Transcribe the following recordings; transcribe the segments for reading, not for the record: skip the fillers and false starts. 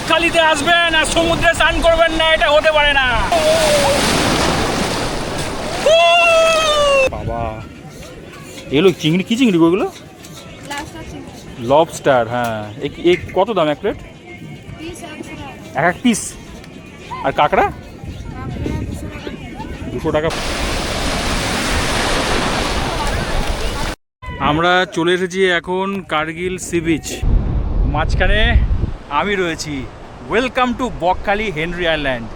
বকখালিতে আসবেন আর সমুদ্রে স্নান করবেন না, এটা হতে পারে না। বাবা এগুলো চিংড়ি, কি চিংড়ি ওগুলো? লবস্টার। হ্যাঁ, এই কত দাম এক প্লেট? এক পিস। আর কাঁকড়া 200 টাকা। আমরা চলে এসেছি এখন কার্গিল সি বিচ। মাঝখানে আমি রয়েছি। Welcome to Bakkhali Henry island.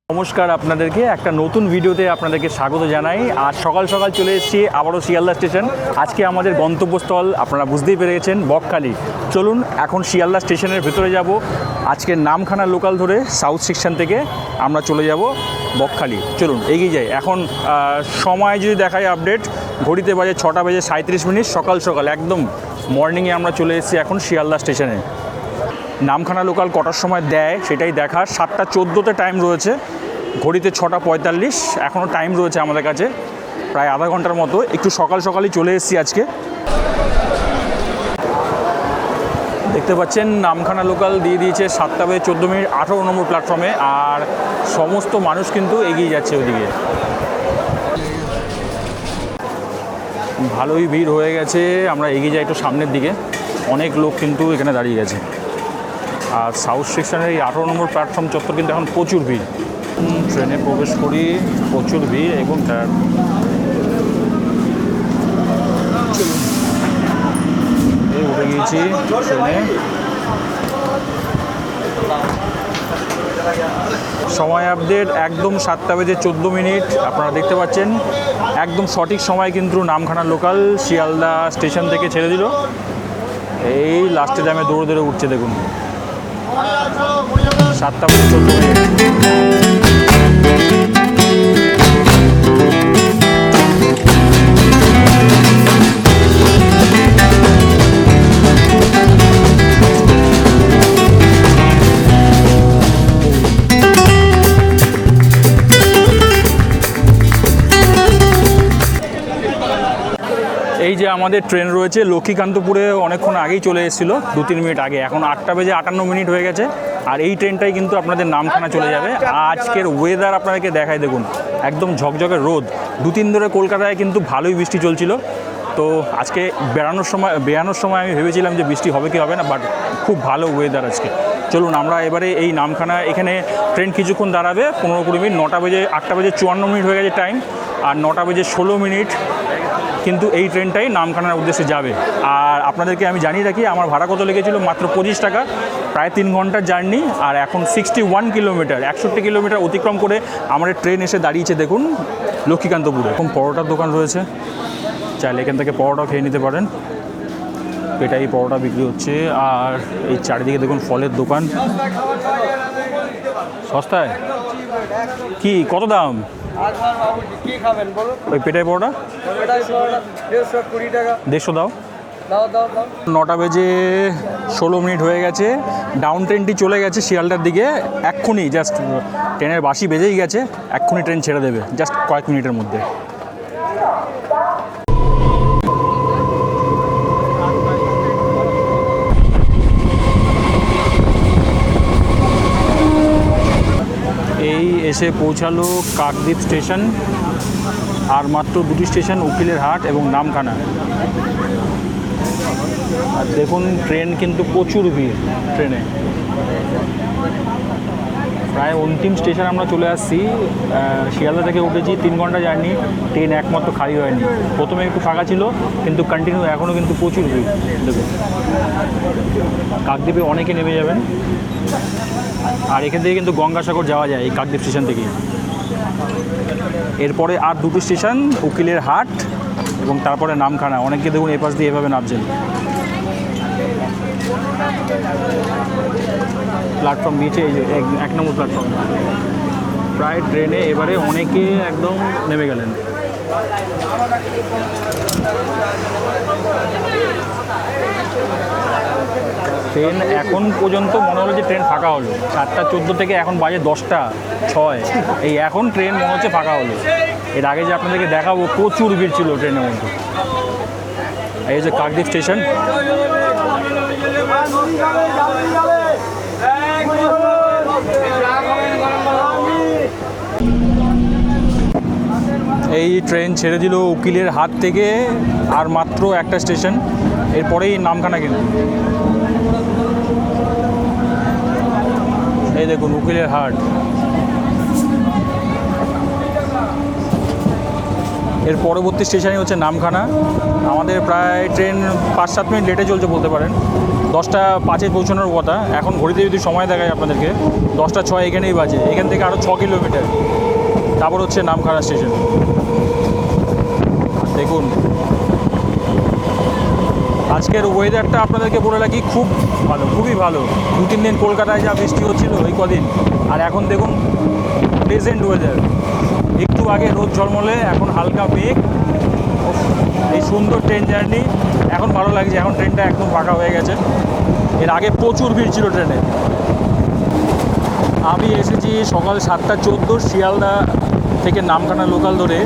নমস্কার, আপনাদেরকে একটা নতুন ভিডিওতে আপনাদেরকে স্বাগত জানাই। আজ সকাল সকাল চলে এসেছি আবারও শিয়ালদা স্টেশন। আজকে আমাদের গন্তব্যস্থল আপনারা বুঝতেই পেরেছেন, বকখালি। চলুন এখন শিয়ালদা স্টেশনের ভেতরে যাব। আজকে নামখানা লোকাল ধরে সাউথ সেকশন থেকে আমরা চলে যাব বকখালি। চলুন এগিয়ে যাই। এখন সময় যদি দেখায় আপডেট, ঘড়িতে বাজে 6:37। সকাল সকাল একদম মর্নিংয়ে আমরা চলে এসেছি এখন শিয়ালদা স্টেশনে। নামখানা লোকাল কটার সময় দেয় সেটাই দেখার। 7:14 টাইম রয়েছে, ঘড়িতে 6:45। এখনও টাইম রয়েছে আমাদের কাছে প্রায় আধা ঘন্টার মতো। একটু সকাল সকালই চলে এসেছি আজকে। দেখতে পাচ্ছেন নামখানা লোকাল দিয়ে দিয়েছে 7:14, 18 নম্বর প্ল্যাটফর্মে। আর সমস্ত মানুষ কিন্তু এগিয়ে যাচ্ছে ওদিকে। ভালোই ভিড় হয়ে গেছে। আমরা এগিয়ে যাই একটু সামনের দিকে। অনেক লোক কিন্তু এখানে দাঁড়িয়ে গেছে। আর সাউথ সেকশনের এই 18 নম্বর প্ল্যাটফর্ম চত্বর কিন্তু এখন প্রচুর ভিড়। ট্রেনে প্রবেশ করি, প্রচুর ভিড় এবং উঠে গিয়েছি ট্রেনে। সময় আপডেট একদম 7:14। আপনারা দেখতে পাচ্ছেন একদম সঠিক সময় কিন্তু নামখানা লোকাল শিয়ালদা স্টেশন থেকে ছেড়ে দিল। এই লাস্টে দামে দৌড়ে দৌড়ে উঠছে, দেখুন 7:14। এই যে আমাদের ট্রেন রয়েছে লক্ষ্মীকান্তপুরে, অনেকক্ষণ আগেই চলে এসেছিলো, 2-3 মিনিট আগে। এখন 8:58 হয়ে গেছে। আর এই ট্রেনটাই কিন্তু আপনাদের নামখানা চলে যাবে। আজকের ওয়েদার আপনাদেরকে দেখাই, দেখুন একদম ঝকঝকে রোদ। 2-3 ধরে কলকাতায় কিন্তু ভালোই বৃষ্টি চলছিল। তো আজকে বেরানোর সময় আমি ভেবেছিলাম যে বৃষ্টি হবে কি হবে না, বাট খুব ভালো ওয়েদার আজকে। চলুন আমরা এবারে এই নামখানা, এখানে ট্রেন কিছুক্ষণ দাঁড়াবে 15-20 মিনিট। 8:54 হয়ে গেছে টাইম। আর 9:16 কিন্তু এই ট্রেনটাই নামখানার উদ্দেশ্যে যাবে। আর আপনাদেরকে আমি জানিয়ে রাখি আমার ভাড়া কত লেগেছিল, মাত্র 25 টাকা। প্রায় 3 ঘন্টার জার্নি। আর এখন 61 কিলোমিটার, 61 কিলোমিটার অতিক্রম করে আমাদের ট্রেন এসে দাঁড়িয়েছে দেখুন লক্ষ্মীকান্তপুরে। এখন পরোটার দোকান রয়েছে, চাইলে এখান থেকে পরোটা খেয়ে নিতে পারেন। এটাই পরোটা বিক্রি হচ্ছে। আর এই চারিদিকে দেখুন ফলের দোকান, সস্তায়। কি কত দাম ওই পেটাই পরোটা? 150 দাও। 9:16 হয়ে গেছে। ডাউন ট্রেনটি চলে গেছে শিয়ালদার দিকে। এক্ষুনি জাস্ট ট্রেনের বাঁশি বেজেই গেছে, এক্ষুনি ট্রেন ছেড়ে দেবে জাস্ট কয়েক মিনিটের মধ্যে। এই এসে পৌঁছালো কাকদ্বীপ স্টেশন। আর মাত্র 2টি স্টেশন, উকিলের হাট এবং নামখানা। আর দেখুন ট্রেন কিন্তু প্রচুর ভিড় ট্রেনে। প্রায় অন্তিম স্টেশন আমরা চলে আসছি। শিয়ালদা থেকে উঠেছি, 3 ঘন্টা জার্নি। ট্রেন একমাত্র খালি হয়নি। প্রথমে একটু ফাঁকা ছিল কিন্তু কন্টিনিউ এখনও কিন্তু প্রচুর ভিড়। দেখুন কাকদ্বীপে অনেকে নেমে যাবেন। আর এখান থেকে কিন্তু গঙ্গাসাগর যাওয়া যায় এই কাকদ্বীপ স্টেশন থেকেই। এরপরে আর 2টি স্টেশন, উকিলের হাট এবং তারপরে নামখানা। অনেকে দেখুন এপাশ দিয়ে এভাবে নামছেন। প্ল্যাটফর্ম দিয়েছে এই যে 1 নম্বর প্ল্যাটফর্ম। প্রায় ট্রেনে এবারে অনেকে একদম নেমে গেলেন। ট্রেন এখন পর্যন্ত মনে হলো যে ট্রেন ফাঁকা হলো। 7:14 থেকে এখন বাজে 10:06। এই এখন ট্রেন মনে হচ্ছে ফাঁকা হলো। এর আগে যে আপনাদেরকে দেখাবো প্রচুর ভিড় ছিল ট্রেনের মধ্যে। এই যে কাকদ্বীপ স্টেশন। এই ট্রেন ছেড়ে দিল উকিলের হাট থেকে, আর মাত্র একটা স্টেশন, এরপরেই নামখানা কিন্তু। এই দেখুন উকিলের হাট। এর পরবর্তী স্টেশনই হচ্ছে নামখানা। আমাদের প্রায় ট্রেন 5-7 মিনিট লেটে চলছে বলতে পারেন। 10টা 5-এ পৌঁছানোর কথা, এখন ঘড়িতে যদি সময় দেখায় আপনাদেরকে 10টা 6 এখানেই বাজে। এখান থেকে আরও 6 কিলোমিটার, তারপর হচ্ছে নামখানা স্টেশন। দেখুন আজকের ওয়েদারটা আপনাদেরকে বলে রাখি, খুব ভালো, খুবই ভালো। 2-3 দিন কলকাতায় যা বৃষ্টি হচ্ছিল ওই কদিন, আর এখন দেখুন প্লেজেন্ট ওয়েদার। একটু আগে রোদ ঝলমলে, এখন হালকা মেঘ। এই সুন্দর ট্রেন জার্নি, এখন ভালো লাগছে। এখন ট্রেনটা একদম ফাঁকা হয়ে গেছে। এর আগে প্রচুর ভিড় ছিল ট্রেনে। আমি এসেছি সকাল 7টা 14 শিয়ালদা থেকে নামখানা লোকাল ধরে।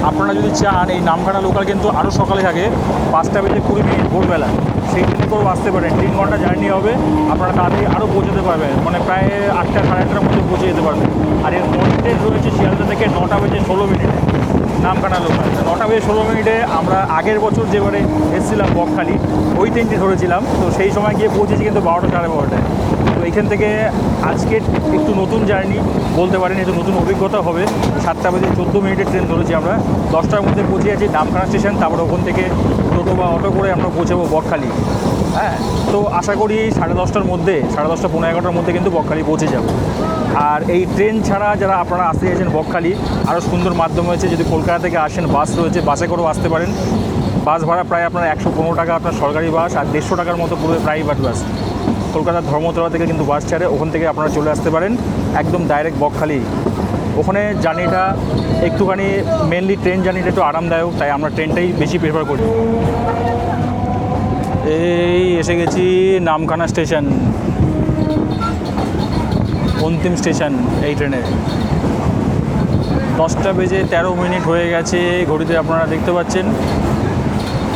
আপনারা যদি চান এই নামখানা লোকাল কিন্তু আরও সকালে থাকে, 5টা বেজে 20 মিনিট ভোরবেলা। সেই ট্রেনে করেও আসতে পারেন। 3 ঘন্টা জার্নি হবে, আপনারা তাড়াতাড়ি আরও পৌঁছতে পারবেন, মানে প্রায় 8টা সাড়ে 8টার মধ্যে পৌঁছে যেতে পারবেন। আর এর মর্নিং ট্রেন রয়েছে শিয়ালদা থেকে 9টা বেজে 16 মিনিটে নামখানা লোকাল। 9টা বেজে 16 মিনিটে আমরা আগের বছর যেবারে এসেছিলাম বকখালি, ওই ট্রেনটি ধরেছিলাম। তো সেই সময় গিয়ে পৌঁছেছি কিন্তু 12টা সাড়ে 12টায়। তো এইখান থেকে আজকের একটু নতুন জার্নি বলতে পারেন, একটু নতুন অভিজ্ঞতা হবে। 7টা বেজে 14 মিনিটের ট্রেন ধরেছি আমরা। 10টার মধ্যে পৌঁছে আছি নামখানা স্টেশন। তারপরে ওখান থেকে টোটো বা অটো করে আমরা পৌঁছাবো বকখালি। হ্যাঁ, তো আশা করি 10:30টার মধ্যে, 10:30 পৌনে 11টার মধ্যে কিন্তু বকখালি পৌঁছে যাব। আর এই ট্রেন ছাড়া যারা আপনারা আসতে চাইছেন বকখালি, আরও সুন্দর মাধ্যম হয়েছে। যদি কলকাতা থেকে আসেন, বাস রয়েছে, বাসে করেও আসতে পারেন। বাস ভাড়া প্রায় আপনার 115 টাকা আপনার সরকারি বাস, আর 150 টাকার মতো পুরো প্রাইভেট বাস। কলকাতার ধর্মতলা থেকে কিন্তু বাস ছাড়ে, ওখান থেকে আপনারা চলে আসতে পারেন একদম ডাইরেক্ট বকখালি। ওখানে জার্নিটা একটুখানি, মেনলি ট্রেন জার্নিটা একটু আরামদায়ক, তাই আমরা ট্রেনটাই বেশি প্রেফার করি। এই এসে গেছি নামখানা স্টেশন, অন্তিম স্টেশন এই ট্রেনের। 10টা বেজে 13 মিনিট হয়ে গেছে ঘড়িতে, আপনারা দেখতে পাচ্ছেন।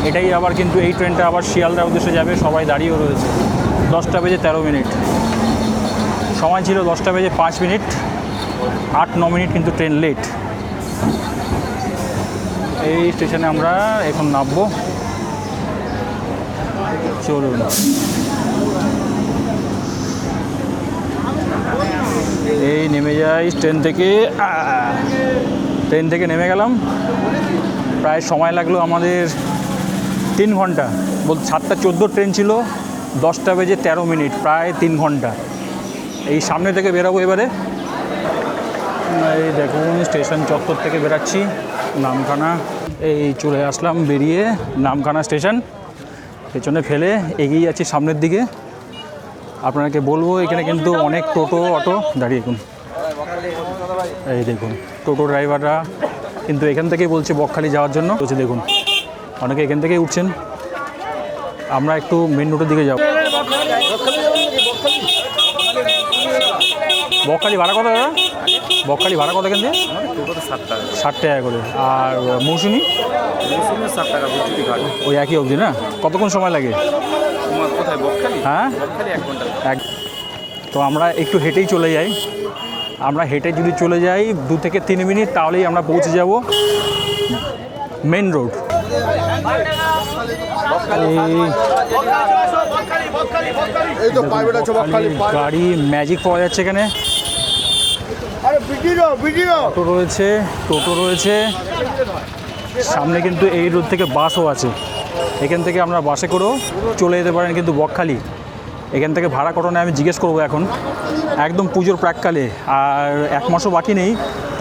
এটাই আবার কিন্তু এই ট্রেনটা আবার শিয়ালদার উদ্দেশ্যে যাবে, সবাই দাঁড়িয়েও রয়েছে। 10টা বেজে 13 মিনিট, সময় ছিল 10টা বেজে 5 মিনিট, 8-9 মিনিট কিন্তু ট্রেন লেট। এই স্টেশনে আমরা এখন নামবো, চলুন। এই নেমে যাই ট্রেন থেকে নেমে গেলাম। প্রায় সময় লাগলো আমাদের 3 ঘন্টা। 7টা 14 ট্রেন ছিল, 10টা বেজে 13 মিনিট, প্রায় 3 ঘন্টা। এই সামনে থেকে বেরোবো এবারে। এই দেখুন স্টেশন চত্বর থেকে বেরাচ্ছি নামখানা। এই চলে আসলাম বেরিয়ে নামখানা স্টেশন, পেছনে ফেলে এগিয়ে যাচ্ছি সামনের দিকে। আপনাকে বলবো এখানে কিন্তু অনেক টোটো অটো দাঁড়িয়ে। দেখুন এই দেখুন টোটো ড্রাইভাররা কিন্তু এখান থেকেই বলছে বকখালি যাওয়ার জন্য। বলছে দেখুন অনেকে এখান থেকেই উঠছেন। আমরা একটু মেন রোডের দিকে যাব। বকখালি ভাড়া কত দাদা? বকখালি ভাড়া কত এখান থেকে? 60 টাকা করে। আর মৌসুমি 7 টাকা ওই একই অবধি না? কতক্ষণ সময় লাগে? হ্যাঁ, 1 ঘন্টা। তো আমরা একটু হেঁটেই চলে যাই। আমরা হেঁটে যদি চলে যাই 2 থেকে 3 মিনিট, তাহলেই আমরা পৌঁছে যাব মেন রোড। গাড়ি ম্যাজিক পাওয়া যাচ্ছে এখানে। টোটো রয়েছে সামনে, কিন্তু এই রোড থেকে বাসও আছে। এখান থেকে আমরা বাসে করেও চলে যেতে পারেন কিন্তু বকখালি। এখান থেকে ভাড়া কত নেয় আমি জিজ্ঞেস করবো এখন। একদম পুজোর প্রাককালে, আর 1 মাসও বাকি নেই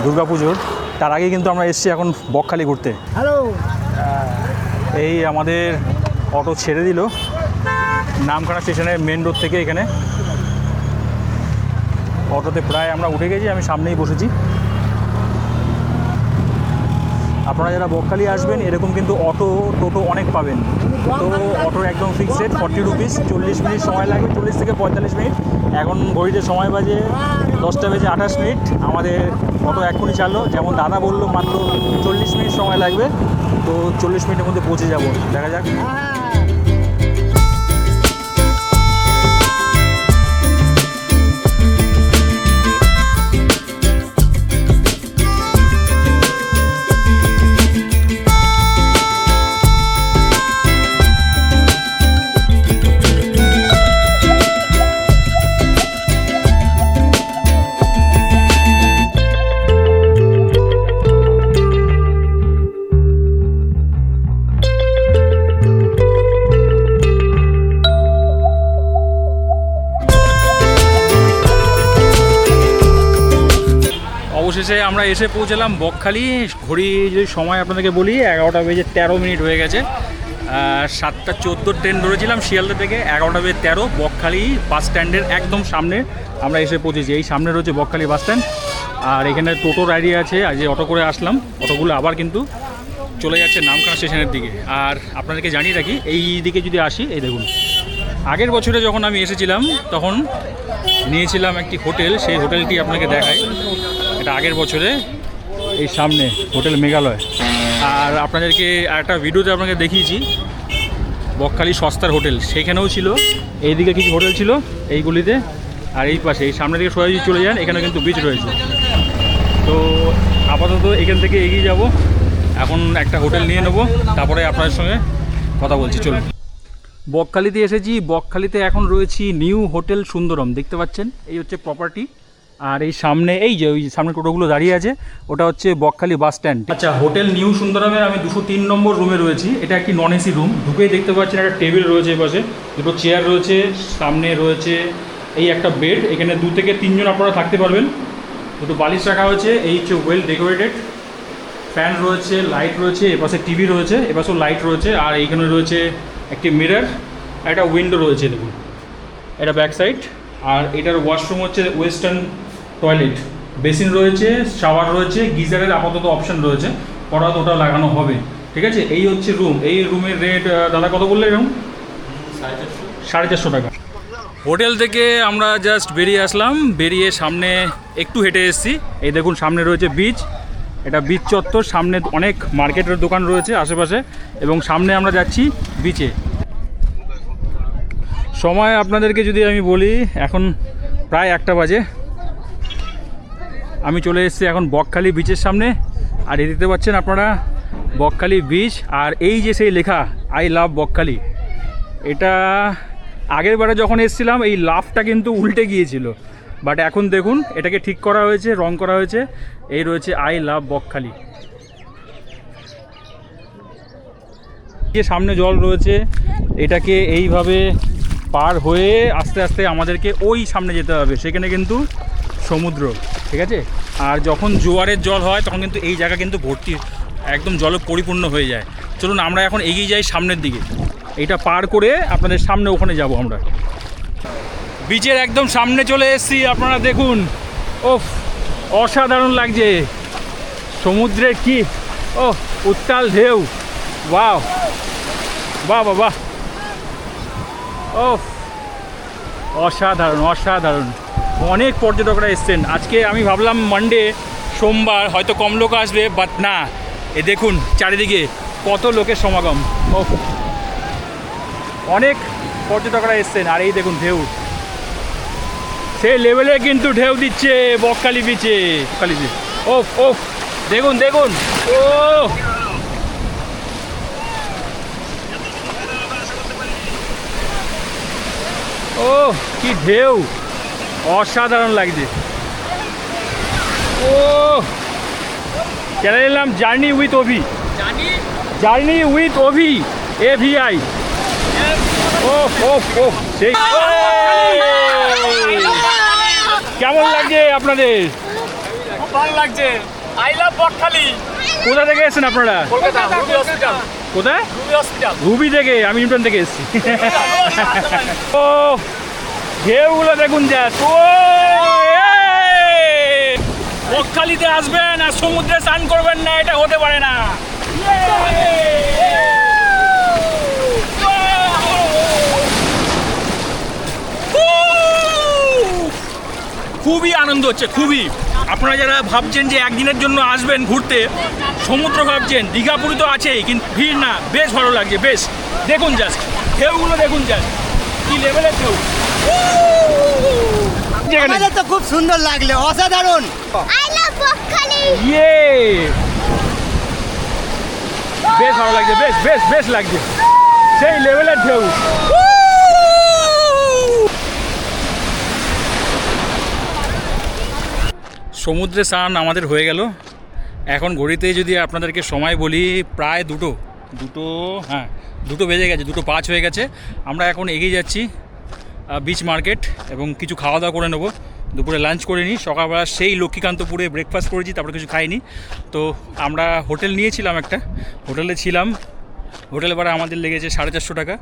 দুর্গা পুজোর। তার আগে কিন্তু আমরা এসেছি এখন বকখালি ঘুরতে। হ্যালো, এই আমাদের অটো ছেড়ে দিল নামখানা স্টেশনের মেন রোড থেকে। এখানে অটোতে প্রায় আমরা উঠে গেছি, আমি সামনেই বসেছি। আপনারা যারা বকখালি আসবেন এরকম কিন্তু টোটো অনেক পাবেন। তো অটোর একদম ফিক্সড রেট 40 রুপিস। 40 মিনিট সময় লাগবে, 40 থেকে 45 মিনিট। এখন ঘড়িতে সময় বাজে 10টা বেজে 28 মিনিট। আমাদের অটো এক্ষুনি চাললো, যেমন দাদা বললো মাত্র 40 মিনিট সময় লাগবে। তো 40 মিনিটের মধ্যে পৌঁছে যাব, দেখা যাক। অবশেষে আমরা এসে পৌঁছালাম বকখালি। ঘড়ি যদি সময় আপনাদেরকে বলি 11:13 হয়ে গেছে। 7:14 ট্রেন ধরেছিলাম শিয়ালদা থেকে, 11:13 বকখালি বাস স্ট্যান্ডের একদম সামনে আমরা এসে পৌঁছেছি। এই সামনে রয়েছে বকখালি বাস স্ট্যান্ড, আর এখানে টোটো রাইডি আছে। আজ যে অটো করে আসলাম, অটোগুলো আবার কিন্তু চলে যাচ্ছে নামখানা স্টেশনের দিকে। আর আপনাদেরকে জানিয়ে রাখি, এই দিকে যদি আসি, এই দেখুন আগের বছরে যখন আমি এসেছিলাম তখন নিয়েছিলাম একটি হোটেল, সেই হোটেলটি আপনাকে দেখাই। এটা আগের বছরে এই সামনে হোটেল মেঘালয়। আর আপনাদেরকে একটা ভিডিওতে আপনাকে দেখিয়েছি বকখালি সস্তার হোটেল, সেইখানেও ছিল। এইদিকে কিছু হোটেল ছিল এইগুলিতে, আর এই পাশে এই সামনে দিকে সোজা চলে যান, এখানে কিন্তু বিচ রয়েছে। তো আপাতত এখান থেকে এগিয়ে যাব, এখন একটা হোটেল নিয়ে নেব, তারপরে আপনাদের সঙ্গে কথা বলছি। চলুন। বকখালিতে এসেছি, বকখালিতে এখন রয়েছি নিউ হোটেল সুন্দরম, দেখতে পাচ্ছেন এই হচ্ছে প্রপার্টি। আর এই সামনে এই যে ওই সামনে টোটোগুলো দাঁড়িয়ে আছে, ওটা হচ্ছে বকখালি বাস স্ট্যান্ড। আচ্ছা, হোটেল নিউ সুন্দরমের আমি 203 নম্বর রুমে রয়েছি। এটা একটি নন এসি রুম। ঢুকেই দেখতে পাচ্ছেন একটা টেবিল রয়েছে, এপাশে দুটো চেয়ার রয়েছে, সামনে রয়েছে এই একটা বেড। এখানে 2 থেকে 3 জন আপনারা থাকতে পারবেন। দুটো বালিশ রাখা হয়েছে, এই হচ্ছে ওয়েল ডেকোরেটেড। ফ্যান রয়েছে, লাইট রয়েছে, এপাশে টিভি রয়েছে, এপাশেও লাইট রয়েছে। আর এইখানে রয়েছে একটি মিরর, একটা উইন্ডো রয়েছে দেখুন, এটা ব্যাক সাইড। আর এটার ওয়াশরুম হচ্ছে ওয়েস্টার্ন টয়লেট, বেসিন রয়েছে, শাওয়ার রয়েছে, গিজারের আপাতত অপশন রয়েছে, পরে ওটা লাগানো হবে। ঠিক আছে, এই হচ্ছে রুম। এই রুমের রেট দাদা কত বললে এরকম? 450 টাকা। হোটেল থেকে আমরা জাস্ট বেরিয়ে আসলাম, বেরিয়ে সামনে একটু হেঁটে এসেছি। এই দেখুন সামনে রয়েছে বিচ, এটা বিচ চত্বর। সামনে অনেক মার্কেটের দোকান রয়েছে আশেপাশে, এবং সামনে আমরা যাচ্ছি বিচে। সময় আপনাদেরকে যদি আমি বলি, এখন প্রায় 1টা বাজে। আমি চলে এসেছি এখন বকখালি বিচের সামনে। আর এই দেখতে পাচ্ছেন আপনারা বকখালি বিচ, আর এই যে সেই লেখা আই লাভ বকখালি, এটা আগের বারে যখন এসেছিলাম এই লাভটা কিন্তু উল্টে গিয়েছিল, বাট এখন দেখুন এটাকে ঠিক করা হয়েছে, রং করা হয়েছে। এই রয়েছে আই লাভ বকখালি। যে সামনে জল রয়েছে, এটাকে এইভাবে পার হয়ে আস্তে আস্তে আমাদেরকে ওই সামনে যেতে হবে, সেখানে কিন্তু সমুদ্র। ঠিক আছে, আর যখন জোয়ারের জল হয় তখন কিন্তু এই জায়গা কিন্তু ভর্তি, একদম জলে পরিপূর্ণ হয়ে যায়। চলুন আমরা এখন এগিয়ে যাই সামনের দিকে, এইটা পার করে আপনাদের সামনে ওখানে যাব আমরা। বিচের একদম সামনে চলে এসেছি, আপনারা দেখুন। ওফ, অসাধারণ লাগছে সমুদ্রের, কি ও উত্তাল ঢেউ, বাহ বাহ বাহ বাহ, ওফ অসাধারণ অসাধারণ। অনেক পর্যটকরা এসছেন আজকে। আমি ভাবলাম মানডে, সোমবার হয়তো কম লোক আসবে, বাট না, এ দেখুন চারিদিকে কত লোকের সমাগম। ওফ, অনেক পর্যটকরা এসছেন। আর এই দেখুন ঢেউ, সেই লেভেলে কিন্তু ঢেউ দিচ্ছে বকখালি বিচে। বকখালি বিচ, ওফ ওফ, দেখুন দেখুন, ও ও কি ঢেউ, অসাধারণ লাগছে। ও চলে এলাম journey with Abhi, journey with Abhi, AVI। ও ও ও সেই কেমন লাগছে আপনাদের? খুব ভালো লাগছে। I love Bakkhali. কোথা থেকে এসেছেন আপনারা? Kolkata Ruby hospital. কোথায়? Ruby hospital. রুবি থেকে, আমি নিউটন থেকে এসেছি। ও ঢেউগুলো দেখুন যা, তো বকখালিতে আসবেন আর সমুদ্রে স্নান করবেন না, এটা হতে পারে না। খুবই আনন্দ হচ্ছে, খুবই। আপনারা যারা ভাবছেন যে একদিনের জন্য আসবেন ঘুরতে, সমুদ্র ভাবছেন, দীঘা পুরী তো আছেই, কিন্তু ভিড় না, বেশ ভালো লাগছে। বেশ দেখুন জাস্ট ঢেউগুলো দেখুন জাস্ট, কি লেভেলের ঢেউ। আমাদের তো খুব সুন্দর লাগলো, অসাধারণ। I love Bakkhali. ইয়ে বেশ ভালো লাগছে, বেশ বেশ বেশ লাগছে, সেই লেভেলের ঢেউ। সমুদ্রে স্নান আমাদের হয়ে গেল। এখন ঘড়িতে যদি আপনাদেরকে সময় বলি, প্রায় দুটো হ্যাঁ 2টো বেজে গেছে, 2:05 হয়ে গেছে। আমরা এখন এগিয়ে যাচ্ছি বিচ মার্কেট, এবং কিছু খাওয়া দাওয়া করে নেব। দুপুরে লাঞ্চ করে নিই। সকালবেলা সেই লক্ষ্মীকান্তপুরে ব্রেকফাস্ট করেছি, তারপরে কিছু খাইনি। তো আমরা হোটেল নিয়েছিলাম, একটা হোটেলে ছিলাম। হোটেলে ভাড়া আমাদের লেগেছে 450 টাকা,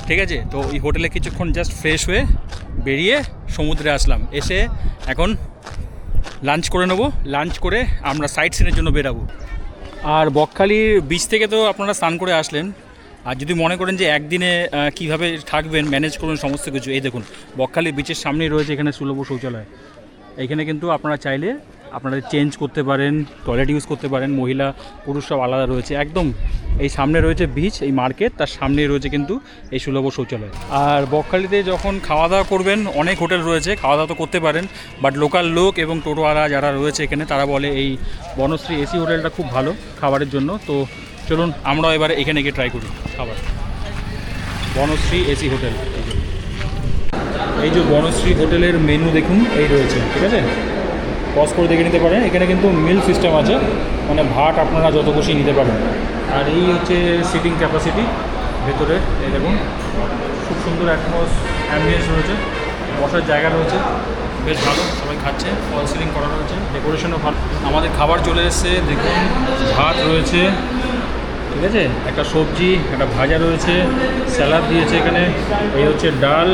ঠিক আছে। তো এই হোটেলে কিছুক্ষণ জাস্ট ফ্রেশ হয়ে বেরিয়ে সমুদ্রে আসলাম। এসে এখন লাঞ্চ করে নেবো। লাঞ্চ করে আমরা সাইট সিনের জন্য বেরাবো। আর বকখালির বিচ থেকে তো আপনারা স্নান করে আসলেন। আর যদি মনে করেন যে একদিনে কিভাবে থাকবেন, ম্যানেজ করবেন সমস্ত কিছু, এই দেখুন বকখালি বিচের সামনেই রয়েছে এখানে সুলভ শৌচালয়। এইখানে কিন্তু আপনারা চাইলে আপনারা চেঞ্জ করতে পারেন, টয়লেট ইউজ করতে পারেন, মহিলা পুরুষ সব আলাদা রয়েছে। একদম এই সামনে রয়েছে বিচ, এই মার্কেট, তার সামনেই রয়েছে কিন্তু এই সুলভ শৌচালয়। আর বকখালিতে যখন খাওয়া দাওয়া করবেন, অনেক হোটেল রয়েছে, খাওয়া দাওয়া তো করতে পারেন। বাট লোকাল লোক এবং টোটোওয়ালা যারা রয়েছে এখানে, তারা বলে এই বনশ্রী এসি হোটেলটা খুব ভালো খাবারের জন্য। তো চলুন আমরাও এবারে এখানে গিয়ে ট্রাই করি খাবার। বনশ্রী এসি হোটেল, এই যে বনশ্রী হোটেলের মেনু দেখুন, এই রয়েছে, ঠিক আছে। পজ করে দেখে নিতে পারেন। এখানে কিন্তু মিল সিস্টেম আছে, মানে ভাত আপনারা যত খুশি নিতে পারেন। আর এই হচ্ছে সিটিং ক্যাপাসিটি ভেতরে, এই দেখুন খুব সুন্দর অ্যাম্বিয়েন্স রয়েছে, বসার জায়গা রয়েছে, বেশ ভালো। সবাই খাচ্ছে, ফল সিলিং করা রয়েছে, ডেকোরেশনও ভালো। আমাদের খাবার চলে এসছে, দেখুন ভাত রয়েছে, ঠিক আছে, একটা সবজি, একটা ভাজা রয়েছে, স্যালাড দিয়েছে এখানে, এই হচ্ছে ডাল,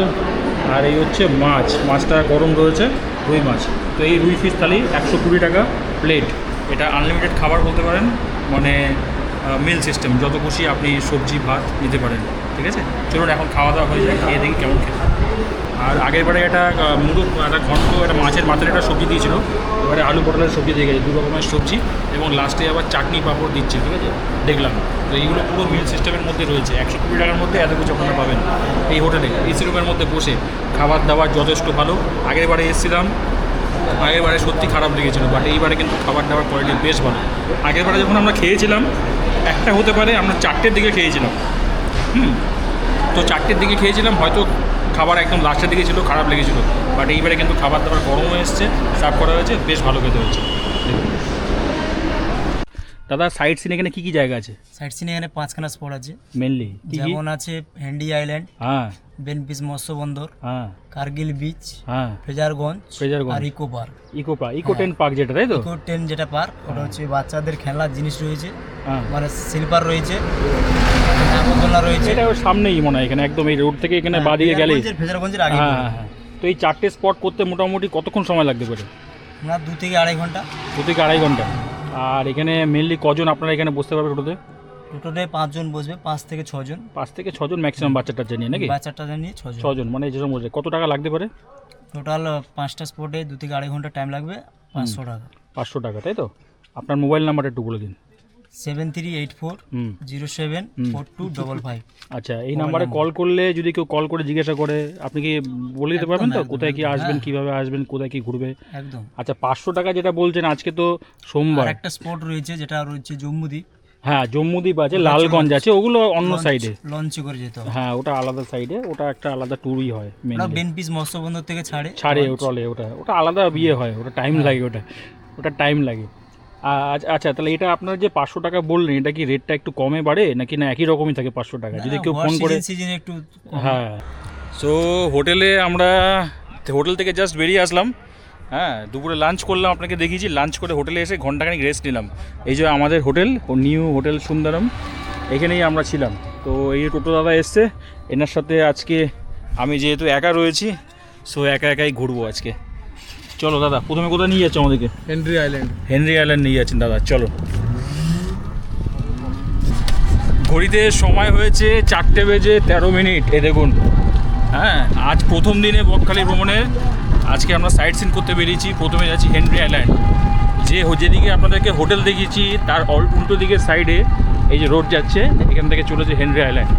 আর এই হচ্ছে মাছ। মাছটা গরম রয়েছে, রুই মাছ। তো এই রুই ফিশ থালি 120 টাকা প্লেট। এটা আনলিমিটেড খাবার বলতে পারেন, মানে মিল সিস্টেম, যত খুশি আপনি সবজি ভাত নিতে পারেন, ঠিক আছে। চলুন এখন খাওয়া দাওয়া হয়ে যায়, খেয়ে দেখি কেমন খেতে। আর আগের বারে একটা মুরগ, একটা ঘন্ট, একটা মাছের মাথার একটা সবজি দিয়েছিল, এবারে আলু পটলের সবজি দিয়ে গেছে, 2 রকমের সবজি, এবং লাস্টে আবার চাটনি পাঁপড় দিচ্ছে, ঠিক আছে, দেখলাম। তো এইগুলো পুরো মিল সিস্টেমের মধ্যে রয়েছে। 120 টাকার মধ্যে এত কিছু আপনারা পাবেন এই হোটেলে, এসি রুমের মধ্যে বসে। খাবার দাবার যথেষ্ট ভালো। আগের বারে এসেছিলাম, আগের বারে সত্যি খারাপ লেগেছিলো, বাট এইবারে কিন্তু খাবার দাবার কোয়ালিটি বেশ ভালো। আগের বারে যখন আমরা খেয়েছিলাম, একটা হতে পারে আমরা 4টের দিকে খেয়েছিলাম, তো 4টের দিকে খেয়েছিলাম, হয়তো খাবার একদম লাস্টের দিকে ছিল, খারাপ লেগেছিলো। বাট এইবারে কিন্তু খাবার দাবার গরম হয়ে এসছে, সার্ভ করা হয়েছে, বেশ ভালো খেতে হয়েছে। দাদা সাইট সিন এখানে কী কী জায়গা আছে? সাইট সিন এখানে 5খানা স্পট আছে মেনলি যেমন আছে হ্যান্ডি আইল্যান্ড, হ্যাঁ, বেনপিস মৎস্য বন্দর, হ্যাঁ, কার্গিল বিচ, হ্যাঁ, ফ্রেজারগঞ্জ ফ্রেজারগঞ্জ, আর eco park. Eco ten park যেটা, তাই তো? ইকো টেন যেটা পার্ক, ওটা হচ্ছে বাচ্চাদের খেলনার জিনিস রয়েছে, হ্যাঁ, মানে স্লিপার রয়েছে, নাগরদোলনা রয়েছে। এটা ওর সামনেই মনে হয়, এখানে একদম এই রোড থেকে এখানে বাদিকে গেলে, ফ্রেজারগঞ্জের আগে। হ্যাঁ হ্যাঁ। তো এই 4টে স্পট করতে মোটামুটি কতক্ষণ সময় লাগতে পারে? আমরা 2 থেকে আড়াই ঘন্টা। 2 থেকে আড়াই ঘন্টা। আর এখানে মেনলি কজন আপনারা এখানে বসতে পারবে টোটোতে? টোটোতে 5 জন বসবে, 5 থেকে 6 জন। 5 থেকে 6 জন ম্যাক্সিমাম, বাচ্চাটা নিয়ে নাকি? বাচ্চাটা নিয়ে 6 জন। 6 জন, মানে যেরকম বলছে। কত টাকা লাগতে পারে? টোটাল 5টা স্পটে 2 থেকে আড়াই ঘন্টা টাইম লাগবে, 500 টাকা। 500 টাকা, তাই তো? আপনার মোবাইল নাম্বারটা একটু বলে দিন। 7384074255। আচ্ছা, এই নাম্বারে কল করলে যদি কেউ কল করে জিজ্ঞাসা করে, আপনি কি বলে দিতে পারবেন তো কোথায় কি আসবেন, কিভাবে আসবেন, কোথায় কি ঘুরবে? একদম। আচ্ছা, 500 টাকা যেটা বলছেন, আজকে তো সোমবার। একটা স্পট রয়েছে যেটা রয়েছে জম্মুদ্বীপ। হ্যাঁ, জম্মুদ্বীপ আছে, লালগঞ্জ আছে, ওগুলো অন্য সাইডে, লঞ্চে করে যেতে হবে। হ্যাঁ, ওটা আলাদা সাইডে, ওটা একটা আলাদা ট্যুরই হয়। ওটা বেনপিস মৎস্য বন্দর থেকে ছাড়ে ওটা আলাদা বিয়ে হয়, ওটা টাইম লাগে, ওটা টাইম লাগে। আচ্ছা, তাহলে এটা আপনার যে 500 টাকা বললেন, এটা কি রেটটা একটু কমে বাড়ে নাকি না একই রকমই থাকে 500 টাকা? যদি কেউ ফোন করে, সিজনে একটু হ্যাঁ। সো হোটেলে আমরা হোটেল থেকে জাস্ট বেরিয়ে আসলাম, হ্যাঁ, দুপুরে লাঞ্চ করলাম, আপনাকে দেখিয়েছি। লাঞ্চ করে হোটেলে এসে ঘন্টাখানিক রেস্ট নিলাম। এই যে আমাদের হোটেল, নিউ হোটেল সুন্দরম, এখানেই আমরা ছিলাম। তো এই টোটো দাদা এসছে, এনার সাথে আজকে আমি যেহেতু একা রয়েছি, সো একাই ঘুরবো আজকে। চলো দাদা, প্রথমে কোথায় নিয়ে যাচ্ছ আমাদেরকে? হেনরি আইল্যান্ড নিয়ে যাচ্ছেন দাদা, চলো। ঘড়িতে সময় হয়েছে 4:13। এ দেখুন, হ্যাঁ, আজ প্রথম দিনে বকখালি ভ্রমণের। আজকে আমরা সাইট সিন করতে বেরিয়েছি। প্রথমে যাচ্ছি হেনরি আইল্যান্ড, যেদিকে আপনাদেরকে হোটেল দেখিয়েছি তার উল্টো দিকের সাইডে এই যে রোড যাচ্ছে, এখান থেকে চলেছে হেনরি আইল্যান্ড।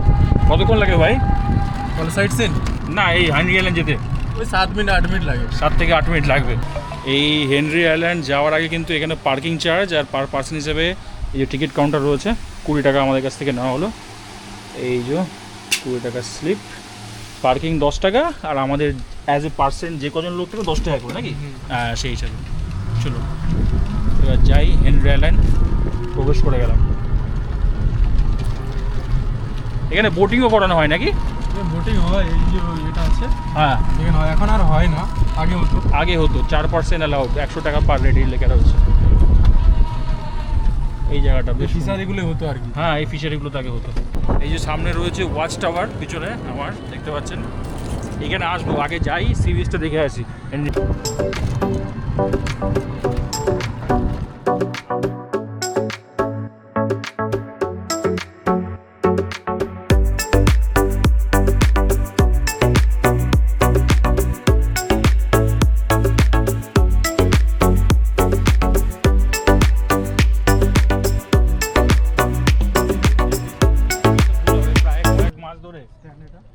কতক্ষণ লাগে ভাই সাইট সিন? না, এই হেনরি আইল্যান্ড যেতে ওই 7 মিনিট 8 মিনিট লাগে। 7 থেকে 8 মিনিট লাগবে। এই হেনরি আইল্যান্ড যাওয়ার আগে কিন্তু এখানে পার্কিং চার্জ আর পার পার্সন হিসেবে এই যে টিকিট কাউন্টার রয়েছে, 20 টাকা আমাদের কাছ থেকে নেওয়া হলো। এই যে 20 টাকা স্লিপ, পার্কিং 10 টাকা, আর আমাদের অ্যাজ এ পার্সেন্ট যে কজন লোক থেকে 10 টাকা করে নাকি, হ্যাঁ, সেই হিসাবে। চলো এবার যাই, হেনরি আইল্যান্ড প্রবেশ করে গেলাম। এখানে বোটিংও করানো হয় নাকি? বোটিং হয়, এই যে এটা আছে হ্যাঁ এখানে হয়, এখন আর হয় না, আগে হতো। আগে হতো 4% অ্যালাউড, 100 টাকা পার রেট লেখা রয়েছে। এই জায়গাটা বেশ সুন্দর। ফিশারিগুলো হতো আর কি। হ্যাঁ এই ফিশারিগুলো আগে হতো। এই যে সামনে রয়েছে ওয়াচ টাওয়ার, পিছনে আমার দেখতে পাচ্ছেন। এখানে আসবো, আগে যাই সি বিচটা দেখে আসি।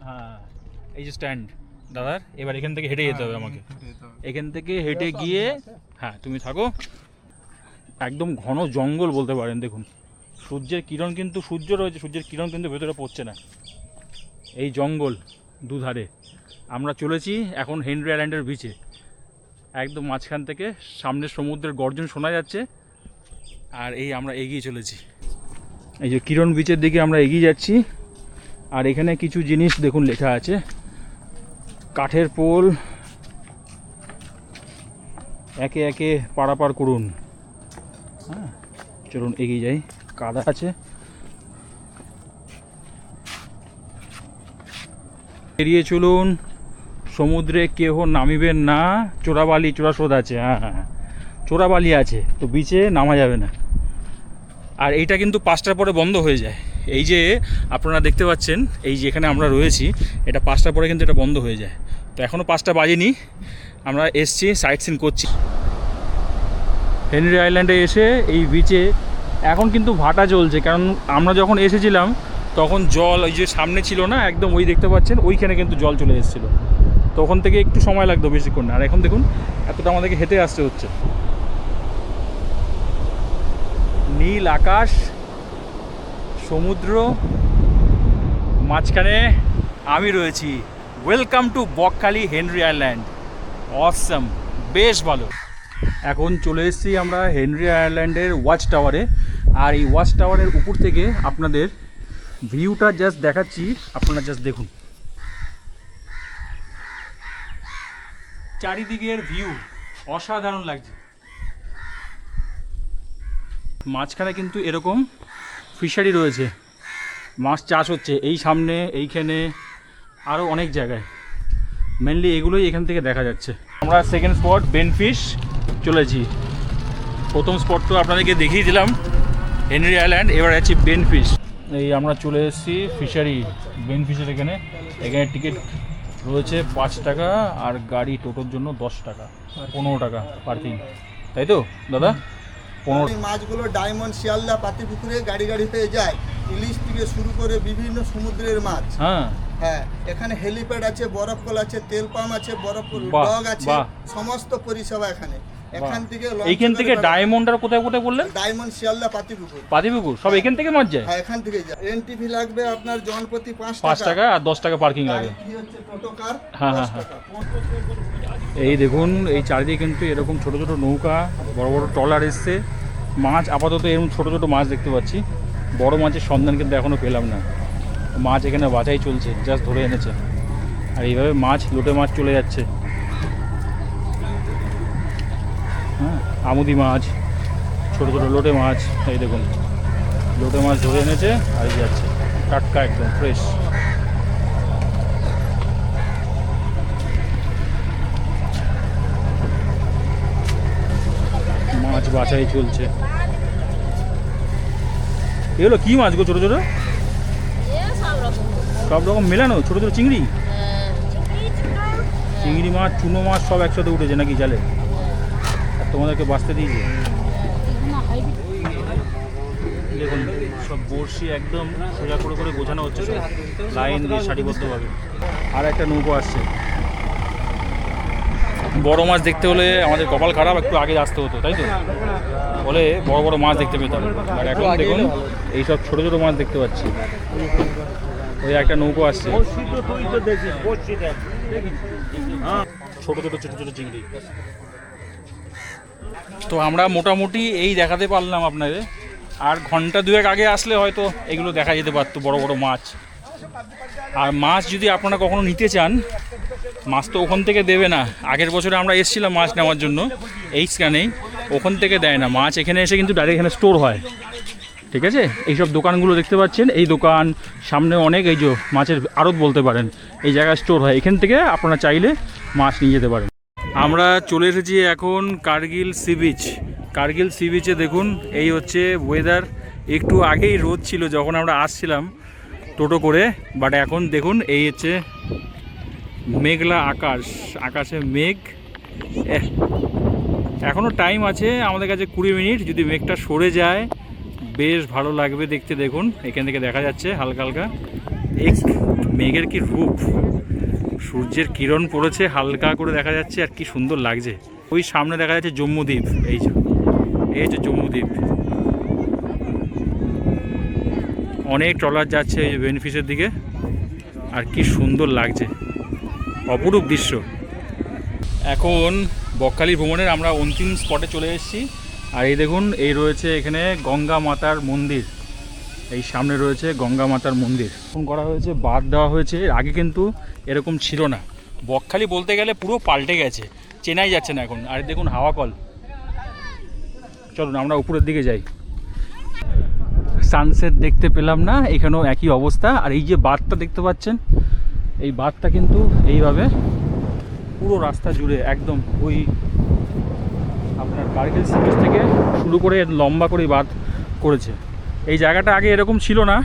হ্যাঁ এই যে স্ট্যান্ড দাদার, এবার এখান থেকে হেঁটে যেতে হবে আমাকে। এখান থেকে হেঁটে গিয়ে, হ্যাঁ তুমি থাকো, একদম ঘন জঙ্গল বলতে পারেন। দেখুন সূর্যের কিরণ কিন্তু, সূর্য রয়েছে, সূর্যের কিরণ কিন্তু ভেতরে পড়ছে না। এই জঙ্গল দুধারে আমরা চলেছি এখন হেনরি আইল্যান্ডের বিচে, একদম মাঝখান থেকে সামনে সমুদ্রের গর্জন শোনা যাচ্ছে। আর এই আমরা এগিয়ে চলেছি, এই যে কিরণ বিচের দিকে আমরা এগিয়ে যাচ্ছি। আর এখানে কিছু জিনিস দেখুন লেখা আছে, কাঠের পোল, একে একে পারাপার করুন। হ্যাঁ চলুন এগিয়ে যাই, কাদা আছে। এড়িয়ে চলুন, সমুদ্রে কেহ নামিবেন না, চোরাবালি চোরাশোধ আছে। হ্যাঁ হ্যাঁ চোরাবালি আছে, তো বিচে নামা যাবে না। আর এইটা কিন্তু 5টার পরে বন্ধ হয়ে যায়। এই যে আপনারা দেখতে পাচ্ছেন, এই যে এখানে আমরা রয়েছি, এটা 5টার পরে কিন্তু এটা বন্ধ হয়ে যায়। তো এখনও 5টা বাজেনি, আমরা এসছি, সাইট সিন করছি। হেনরি আইল্যান্ডে এসে এই বিচে এখন কিন্তু ভাটা চলছে, কারণ আমরা যখন এসেছিলাম তখন জল ওই যে সামনে ছিল না, একদম ওই দেখতে পাচ্ছেন ওইখানে কিন্তু জল চলে এসেছিলো, তখন থেকে একটু সময় লাগতো বেশিক্ষণ না। আর এখন দেখুন এতটা আমাদেরকে হেঁটে আসতে হচ্ছে। নীল আকাশ, সমুদ্র, মাঝখানে আমি রয়েছি। Welcome to Bakkhali Henry island, awesome, বেশ ভালো। এখন চলে এসেছি আমরা হেনরি আইল্যান্ডের ওয়াচ টাওয়ারে। আর এই ওয়াচ টাওয়ারের উপর থেকে আপনাদের ভিউটা জাস্ট দেখাচ্ছি, আপনারা জাস্ট দেখুন চারিদিকের ভিউ, অসাধারণ লাগছে। মাঝখানে কিন্তু এরকম ফিশারি রয়েছে, মাছ চাষ হচ্ছে এই সামনে, এইখানে, আরও অনেক জায়গায়। মেনলি এগুলোই এখান থেকে দেখা যাচ্ছে। আমরা সেকেন্ড স্পট বেনফিশ চলেছি। প্রথম স্পট তো আপনাদেরকে দেখিয়ে দিলাম হেনরি আইল্যান্ড, এবার আছি বেনফিশ। এই আমরা চলে এসেছি ফিশারি, বেনফিশের এখানে। এখানে টিকিট রয়েছে 5 টাকা, আর গাড়ি টোটোর জন্য 10 টাকা, 15 টাকা পার্কিং, তাই তো দাদা? 15। এই মাছগুলো ডায়মন্ড, শিয়ালদা, পাতিপুকুরে গাড়ি গাড়ি হয়ে যায়। ইলিশ থেকে শুরু করে বিভিন্ন সমুদ্রের মাছ। হ্যাঁ হ্যাঁ, এখানে হেলিপ্যাড আছে, বরফ কল আছে, তেল পাম্প আছে, বরফ বাহ, ডগ আছে, বাহ। সমস্ত পরিষেবা এখানে। এখান থেকে এইখান থেকে ডায়মন্ড আর কোথায় কোথায় বললেন? ডায়মন্ড, শিয়ালদা, পাতিপুকুর। পাতিপুকুর সব এখান থেকে মাছ যায়? হ্যাঁ, এখান থেকে যায়। এনটিভি লাগবে আপনার জনপ্রতি 5 5 টাকা, আর 10 টাকা পার্কিং লাগে। কি হচ্ছে টোটো কার হ্যাঁ, 10 হ্যাঁ, টাকা। এই দেখুন এই চারিদিকে কিন্তু এরকম ছোট ছোট নৌকা, বড় বড় ট্রলার এসছে। মাছ আপাতত এরকম ছোট ছোট মাছ দেখতে পাচ্ছি, বড় মাছের সন্ধান কিন্তু এখনও পেলাম না। মাছ এখানে বাছাই চলছে, জাস্ট ধরে এনেছে। আর এইভাবে মাছ, লোটে মাছ চলে যাচ্ছে। হ্যাঁ আমুদি মাছ, ছোট ছোট লোটে মাছ, এই দেখুন লোটে মাছ ধরে এনেছে আর এই যাচ্ছে, টাটকা একদম ফ্রেশ। মাছ বাছাই চলছে। এগুলো কি মাছ গো? ছোট ছোট সব রকম মেলানো, ছোট ছোট চিংড়ি, চিংড়ি মাছ, চুনো মাছ সব একসাথে উঠেছে নাকি জালে? আর তোমাদেরকে বাঁচতে দিয়েছে। দেখুন সব বড়শি একদম সোজা করে করে গোছানো হচ্ছে, সব লাইন দিয়ে সারিবদ্ধভাবে। আর একটা নৌকো আসছে। বড় মাছ দেখতে হলে আমাদের কপাল খারাপ, একটু আগে আসতে হতো, তাই তো? বলে বড় বড় মাছ দেখতে পেতাম। আর এখন দেখুন এইসব ছোট ছোট মাছ দেখতে পাচ্ছি। ওই একটা নৌকো আসছে, ছোট ছোট ছোট ছোট চিংড়ি। তো আমরা মোটামুটি এই দেখাতে পারলাম আপনাদের। আর ঘন্টা দুয়েক আগে আসলে হয়তো এগুলো দেখা যেতে পারতো, বড় বড় মাছ। আর মাছ যদি আপনারা কখনো নিতে চান, মাছ তো ওখান থেকে দেবে না। আগের বছরে আমরা এসেছিলাম মাছ নেওয়ার জন্য, এই স্ক্যানেই ওখান থেকে দেয় না মাছ, এখানে এসে কিন্তু ডাইরেক্ট এখানে স্টোর হয়। ঠিক আছে, এইসব দোকানগুলো দেখতে পাচ্ছেন, এই দোকান সামনে অনেক, এই যে মাছের আড়ত বলতে পারেন, এই জায়গায় স্টোর হয়। এখান থেকে আপনারা চাইলে মাছ নিয়ে যেতে পারেন। আমরা চলে এসেছি এখন Kargil sea beach. Kargil sea বিচে দেখুন, এই হচ্ছে ওয়েদার। একটু আগেই রোদ ছিল যখন আমরা আসছিলাম টোটো করে, বাট এখন দেখুন এই হচ্ছে মেঘলা আকাশ, আকাশে মেঘ। এখনও টাইম আছে আমাদের কাছে 20 মিনিট, যদি মেঘটা সরে যায় বেশ ভালো লাগবে দেখতে। দেখুন এখান থেকে দেখা যাচ্ছে হালকা হালকা এক মেঘের কি রূপ, সূর্যের কিরণ পড়েছে, হালকা করে দেখা যাচ্ছে, আর কি সুন্দর লাগছে। ওই সামনে দেখা যাচ্ছে জম্মুদ্বীপ, এই যে জম্মুদ্বীপ। অনেক ট্রলার যাচ্ছে এই যে বেনিফিসের দিকে, আর কি সুন্দর লাগছে, অপরূপ দৃশ্য। এখন বকখালি ভ্রমণের আমরা অন্তিম স্পটে চলে এসেছি। আর এই দেখুন, এই রয়েছে এখানে গঙ্গা মাতার মন্দির, এই সামনে রয়েছে গঙ্গা মাতার মন্দির। ফোন করা হয়েছে, বাদ দেওয়া হয়েছে, আগে কিন্তু এরকম ছিল না। বকখালি বলতে গেলে পুরো পাল্টে গেছে, চেনাই যাচ্ছে না এখন। আর দেখুন হাওয়া কল। চলুন আমরা উপরের দিকে যাই। সানসেট দেখতে পেলাম না, এখানেও একই অবস্থা। আর এই যে বাঁধটা দেখতে পাচ্ছেন, এই বাঁধটা কিন্তু এইভাবে পুরো রাস্তা জুড়ে একদম ওই আপনার কার্গিল সি বিচ থেকে শুরু করে লম্বা করে বাঁধ করেছে। এই জায়গাটা আগে এরকম ছিল না।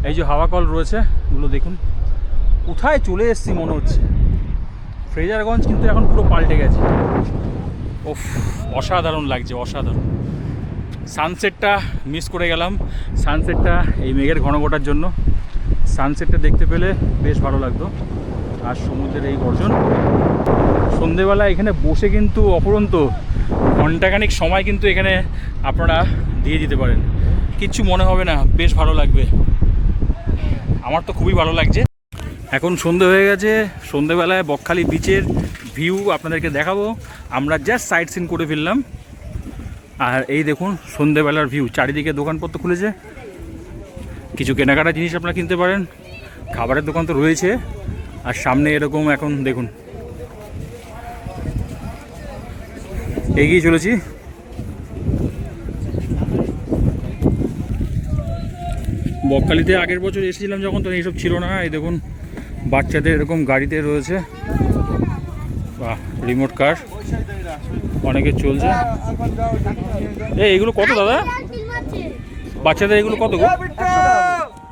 এই যে হাওয়া কল রয়েছে, এগুলো দেখুন, কোথায় চলে এসেছি মনে হচ্ছে। ফ্রেজারগঞ্জ কিন্তু এখন পুরো পাল্টে গেছে। ওফ, অসাধারণ লাগছে, অসাধারণ। সানসেটটা মিস করে গেলাম, সানসেটটা এই মেঘের ঘনঘটার জন্য। সানসেটটা দেখতে পেলে বেশ ভালো লাগতো। আর সমুদ্রের এই গর্জন, সন্ধেবেলা এখানে বসে কিন্তু অপরন্ত ঘণ্টাখানিক সময় কিন্তু এখানে আপনারা দিয়ে দিতে পারেন, কিচ্ছু মনে হবে না, বেশ ভালো লাগবে। আমার তো খুবই ভালো লাগছে। এখন সন্ধে হয়ে গেছে, সন্ধেবেলায় বকখালি বিচের ভিউ আপনাদেরকে দেখাবো। আমরা জাস্ট সাইট সিন করে ফেললাম। আর এই দেখুন সন্ধেবেলার ভিউ, চারিদিকে দোকানপত্র খুলেছে, কিছু কেনাকাটা জিনিস আপনারা কিনতে পারেন, খাবারের দোকান তো রয়েছে। আর সামনে এরকম এখন দেখুন এগিয়ে চলেছি। বকখালিতে আগের বছর এসেছিলাম যখন, তো এইসব ছিল না। এই দেখুন বাচ্চাদের এরকম গাড়িতে রয়েছে, বাহ, রিমোট কার অনেকে চলছে। এইগুলো কত দাদা, বাচ্চাদের এগুলো কত গো,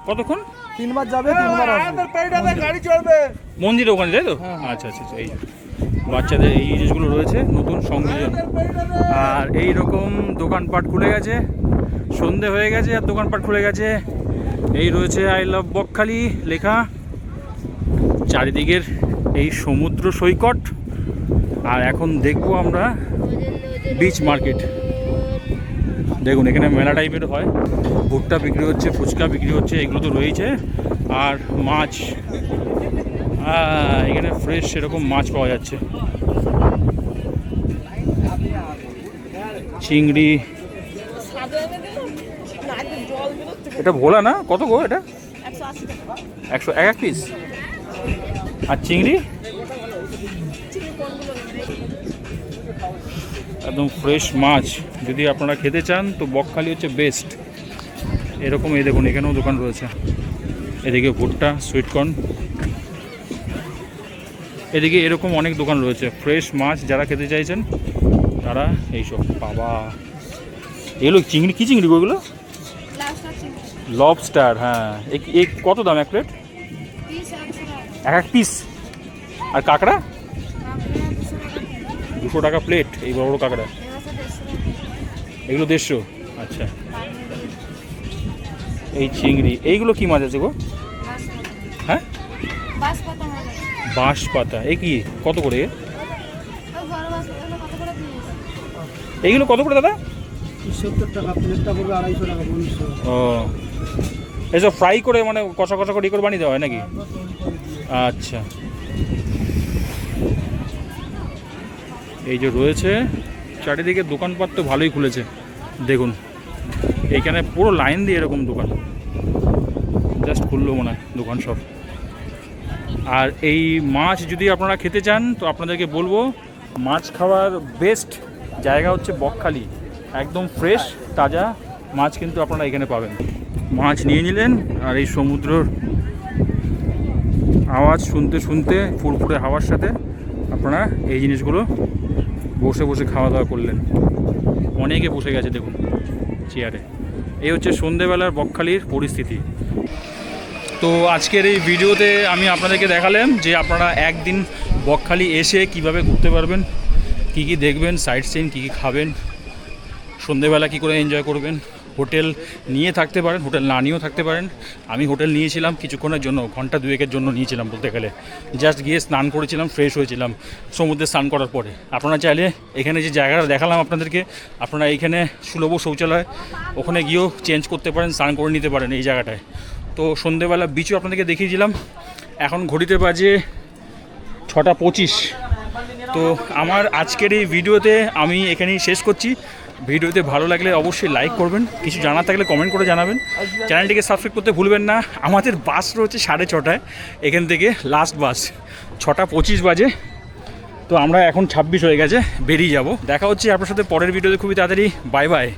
কতক্ষণ? 3 বার যাবে, 3 বার আসবে। মন্দিরে ওখানে, তাই তো? আচ্ছা আচ্ছা আচ্ছা। এই বাচ্চাদের এই জিনিসগুলো রয়েছে, নতুন সংযোজন। আর এই রকম দোকানপাট খুলে গেছে, সন্ধে হয়ে গেছে আর দোকানপাট খুলে গেছে। এই রয়েছে আই লাভ বকখালি লেখা, চারিদিকের এই সমুদ্র সৈকত। আর এখন দেখবো আমরা বিচ মার্কেট। দেখুন এখানে মেলা টাইপের হয়, ভুট্টা বিক্রি হচ্ছে, ফুচকা বিক্রি হচ্ছে, এগুলো তো রয়েছে। আর মাছ, এখানে ফ্রেশ এরকম মাছ পাওয়া যাচ্ছে, চিংড়ি। এটা ভোলা না, কত গো এটা? 100 এক পিস। আর চিংড়ি একদম ফ্রেশ মাছ, যদি আপনারা খেতে চান তো বকখালি হচ্ছে বেস্ট। এরকম এই দেখুন এখানেও দোকান রয়েছে, এদিকে ভুট্টা, সুইটকর্ন, এদিকে এরকম অনেক দোকান রয়েছে। ফ্রেশ মাছ যারা খেতে চাইছেন তারা এইসব। বাবা, এগুলো চিংড়ি, কী চিংড়ি গো এগুলো? লবস্টার। হ্যাঁ, এই কত দাম এক প্লেট? এক পিস। আর কাঁকড়া 200 টাকা প্লেট, এই বড় বড় কাঁকড়া। এগুলো 150। আচ্ছা, এই চিংড়ি, এইগুলো কি মাছ আছে গো? হ্যাঁ, বাঁশ পাতা। এই কি কত করে? এইগুলো কত করে দাদা? 70 টাকা প্লেটটা পড়বে, 250 টাকা। ও, এসব ফ্রাই করে মানে কষা কষা করে করে বানিয়ে দেওয়া হয় নাকি? আচ্ছা, এই যে রয়েছে চারিদিকে দোকানপাট তো ভালোই খুলেছে। দেখুন এইখানে পুরো লাইন দিয়ে এরকম দোকান, জাস্ট খুললো মনে হয় দোকান সব। আর এই মাছ যদি আপনারা খেতে চান তো আপনাদেরকে বলবো মাছ খাওয়ার বেস্ট জায়গা হচ্ছে বকখালি। একদম ফ্রেশ তাজা মাছ কিন্তু আপনারা এখানে পাবেন। মাছ নিয়ে নিলেন আর এই সমুদ্রর আওয়াজ শুনতে শুনতে ফুরফুরে হাওয়ার সাথে আপনারা এই জিনিসগুলো বসে বসে খাওয়া দাওয়া করলেন। অনেকে বসে গেছে দেখুন চেয়ারে। এই হচ্ছে সন্ধেবেলার বকখালির পরিস্থিতি। তো আজকের এই ভিডিওতে আমি আপনাদেরকে দেখালাম যে আপনারা একদিন বকখালি এসে কিভাবে ঘুরতে পারবেন, কি কি দেখবেন, সাইট সিন কী কী খাবেন, সন্ধেবেলা কী করে এনজয় করবেন। হোটেল নিয়ে থাকতে পারেন, হোটেল না নিয়েও থাকতে পারেন। আমি হোটেল নিয়েছিলাম কিছুক্ষণের জন্য, ঘন্টা দুয়েকের জন্য নিয়েছিলাম বলতে গেলে। জাস্ট গিয়ে স্নান করেছিলাম, ফ্রেশ হয়েছিলাম সমুদ্রে স্নান করার পরে। আপনারা চাইলে এখানে যে জায়গাটা দেখালাম আপনাদেরকে, আপনারা এইখানে সুলভ শৌচালয়, ওখানে গিয়েও চেঞ্জ করতে পারেন, স্নান করে নিতে পারেন এই জায়গাটায়। তো সন্ধেবেলা বিচও আপনাদেরকে দেখিয়েছিলাম। এখন ঘড়িতে বাজে 6:25। তো আমার আজকের এই ভিডিওতে আমি এখানেই শেষ করছি। ভিডিওতে ভালো লাগলে অবশ্যই লাইক করবেন, কিছু জানার থাকলে কমেন্ট করে জানাবেন, চ্যানেলটিকে সাবস্ক্রাইব করতে ভুলবেন না। আমাদের বাস রয়েছে 6:30, এখান থেকে লাস্ট বাস 6:25 বাজে। তো আমরা এখন 26 হয়ে গেছে, বেরিয়ে যাব। দেখা হচ্ছে আপনার সাথে পরের ভিডিওতে খুবই তাড়াতাড়ি। Bye bye.